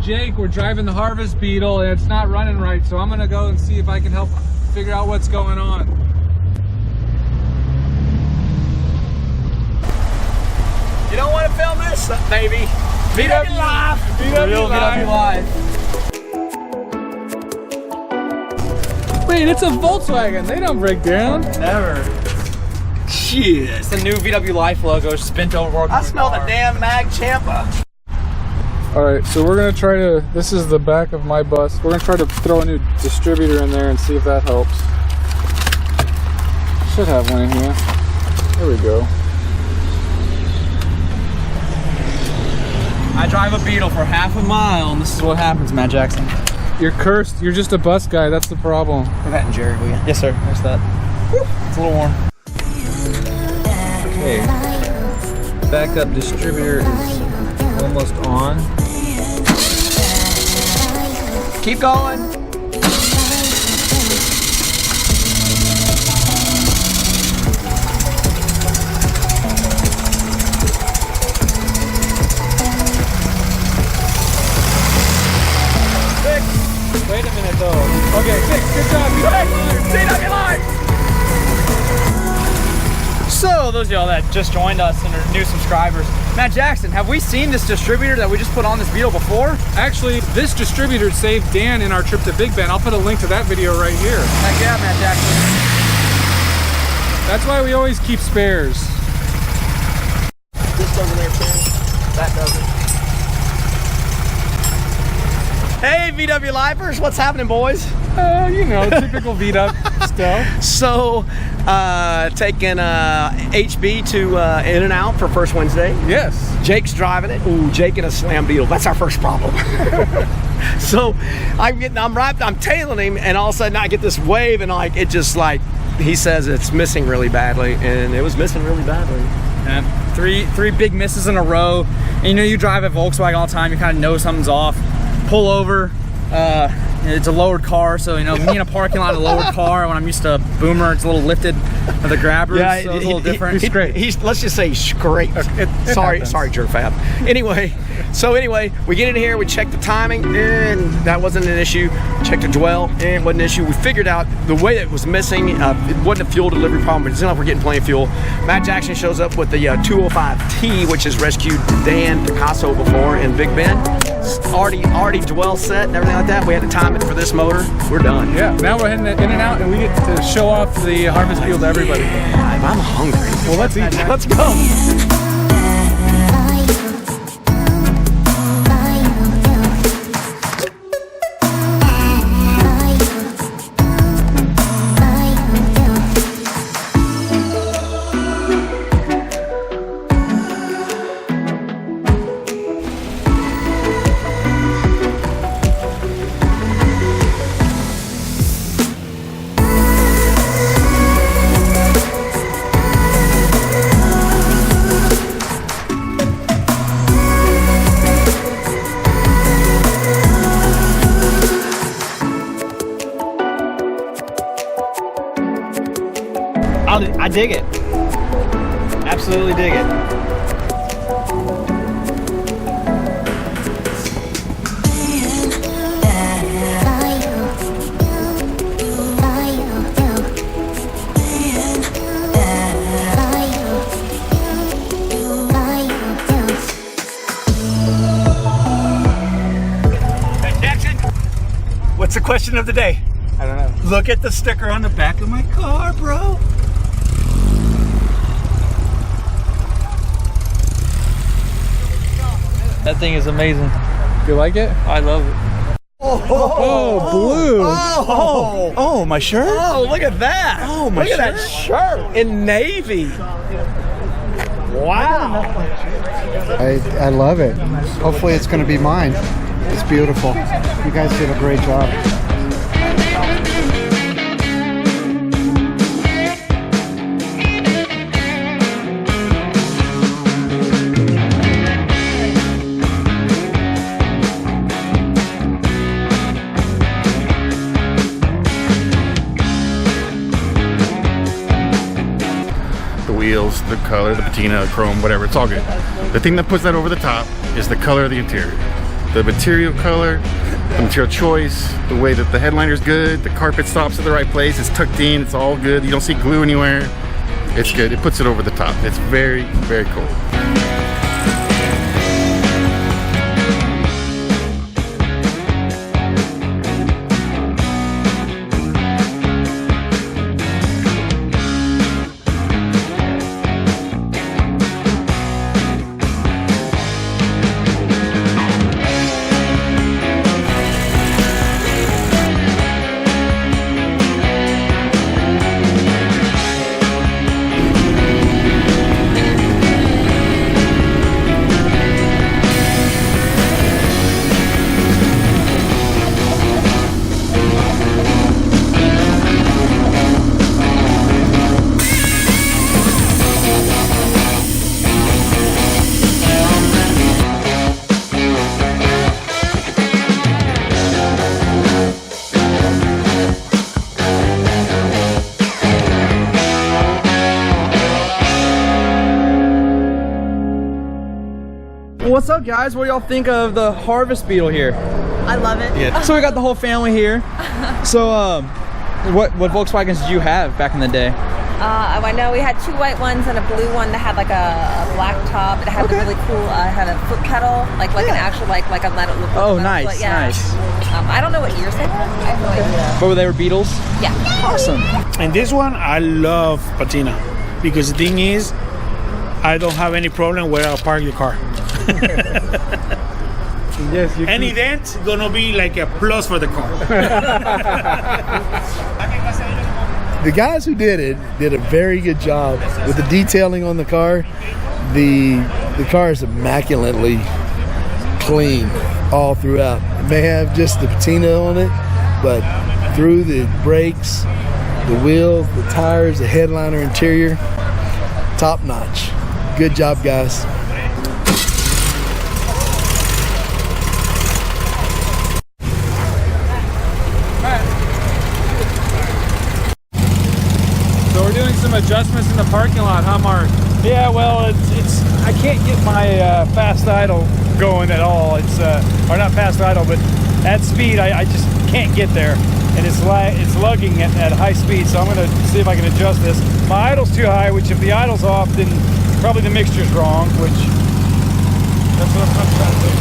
Jake, we're driving the Harvest Beetle and it's not running right, so I'm gonna go and see if I can help figure out what's going on. You don't want to film this, baby? VW Live! VW Live! Wait, it's a Volkswagen. They don't break down. Never. Shit. It's the new VW Life logo, spent over. I smell the damn Mag Champa. Alright, so we're gonna try to, this is the back of my bus. We're gonna try to throw a new distributor in there and see if that helps. Should have one in here. There we go. I drive a Beetle for half a mile, and this is what happens, Matt Jackson. You're cursed. You're just a bus guy. That's the problem. Put that in Jerry, will you? Yes, sir. There's that. Woo. It's a little warm. Okay. Backup distributor is almost on. Keep going. Wait a minute though. Okay, good job. VW Live! So, those of y'all that just joined us and are new subscribers, Matt Jackson, have we seen this distributor that we just put on this Beetle before? Actually, this distributor saved Dan in our trip to Big Bend. I'll put a link to that video right here. Heck yeah, Matt Jackson. That's why we always keep spares. This doesn't interfere. That doesn't. Hey, VW Lifers, what's happening, boys? You know, typical VW stuff. So, taking HB to In-N-Out for first Wednesday. Yes. Jake's driving it. Ooh, Jake in a Slam Beetle. That's our first problem. So, I'm tailing him, and all of a sudden I get this wave, and like it just like he says it's missing really badly, and it was missing really badly. And three big misses in a row. And you know, you drive a Volkswagen all the time, you kind of know something's off. Pull over. It's a lowered car, so you know, me in a parking lot, a lowered car. When I'm used to a Boomer, it's a little lifted with the grabbers, so it's a little different. He's great. Let's just say he's great. Sorry, jerk fab. Anyway, we get in here, we check the timing, and that wasn't an issue. Checked the dwell, and it wasn't an issue. We figured out the way that it was missing. It wasn't a fuel delivery problem, but it seemed like we're getting plenty of fuel. Matt Jackson shows up with the 205T, which has rescued Dan Picasso before in Big Bend. Already dwell set and everything like that. We had to time it for this motor. We're done. Yeah, now we're heading to In-N-Out and we get to show off the Harvest Beetle to everybody. I'm hungry. Well, let's eat. Let's go. I dig it. Absolutely dig it. Hey, Jackson, what's the question of the day? I don't know. Look at the sticker on the back of my car, bro. That thing is amazing. You like it? I love it. Oh, blue. Oh, my shirt? Oh, look at that. Oh, my shirt. Look at that shirt in navy. Wow. I love it. Hopefully it's going to be mine. It's beautiful. You guys did a great job. Wheels, the color, the patina, chrome, whatever, it's all good. The thing that puts that over the top is the color of the interior. the material color, the material choice, the way that the headliner's good, the carpet stops at the right place, it's tucked in, it's all good. You don't see glue anywhere. It's good. It puts it over the top. It's very, very cool. What's up, guys? What do y'all think of the Harvest Beetle here? I love it. Yeah. So we got the whole family here. So, what Volkswagens did you have back in the day? I know we had 2 white ones and a blue one that had like a black top. It had a really cool. Had a foot pedal, like an actual like a let it look. Oh, nice, but yeah. nice. I don't know what years they were. I have no idea. But they were Beetles? Yeah. Awesome. And this one, I love patina because the thing is, I don't have any problem where I'll park the car. Yes, you Any dent gonna be like a plus for the car. The guys who did it did a very good job with the detailing on the car. The car is immaculately clean all throughout. It may have just the patina on it, but through the brakes, the wheels, the tires, the headliner interior, top notch. Good job, guys. So we're doing some adjustments in the parking lot, huh, Mark? Yeah, well, it's I can't get my fast idle going at all. It's or not fast idle, but at speed, I just can't get there, and it's lugging at high speed. So I'm going to see if I can adjust this. My idle's too high, which if the idle's off, then probably the mixture's wrong. Which that's what I'm trying to do.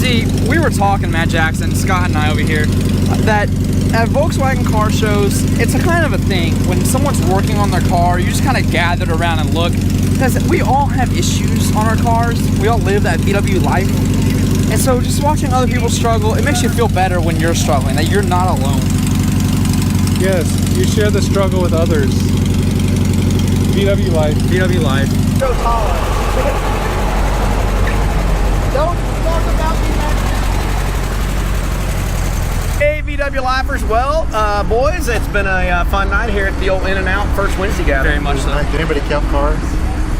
See, we were talking, Matt Jackson, Scott and I over here, that at Volkswagen car shows, it's a kind of a thing. When someone's working on their car, you just kind of gathered around and look. Because we all have issues on our cars. We all live that VW life. And so just watching other people struggle, it makes you feel better when you're struggling, that you're not alone. Yes, you share the struggle with others. VW life. VW life. So taller. Don't talk about me, man. Hey, VW Lifers. Well, boys, it's been a fun night here at the old In-N-Out First Wednesday gathering. Very much so. Did anybody count cars?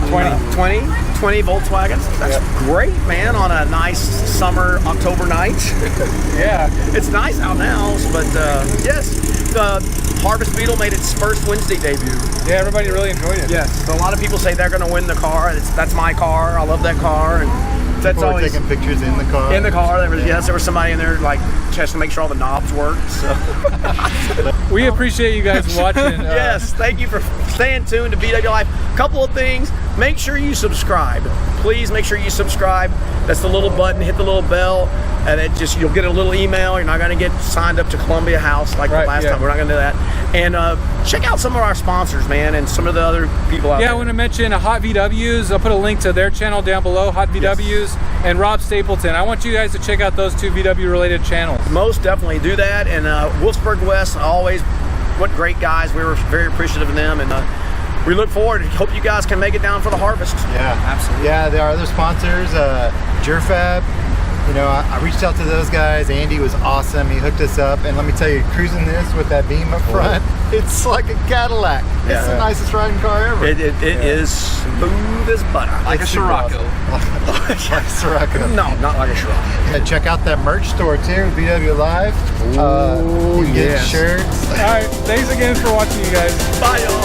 20 Volkswagens. That's great, man, on a nice summer October night. Yeah, it's nice out now, but yes, the Harvest Beetle made its first Wednesday debut. Yeah, everybody really enjoyed it. Yes, so a lot of people say they're going to win the car. That's my car. I love that car, and that's People were always taking pictures in the car. in the car. There was yes, there was somebody in there like checking to make sure all the knobs worked. So. We appreciate you guys watching. Yes, thank you for staying tuned to VW Life. Couple of things. Make sure you subscribe. Please make sure you subscribe. That's the little button. Hit the little bell, and you'll get a little email. You're not going to get signed up to Columbia House like the last time. We're not going to do that. And check out some of our sponsors, man, and some of the other people out there. Yeah, I want to mention Hot VWs. I'll put a link to their channel down below, Hot VWs, and Rob Stapleton. I want you guys to check out those 2 VW-related channels. Most definitely do that. And Wolfsburg West, always, what great guys. We were very appreciative of them, and we look forward. Hope you guys can make it down for the harvest. Yeah, absolutely. Yeah, there are other sponsors, Jurfab. You know, I reached out to those guys. Andy was awesome. He hooked us up, and let me tell you, cruising this with that beam up front, it's like a Cadillac. It's the nicest riding car ever. It is smooth as butter. Like a Scirocco. Like a Scirocco. No, not like a Scirocco. Yeah, check out that merch store too, VW Live. You can get shirts. All right, thanks again for watching, you guys. Bye, y'all.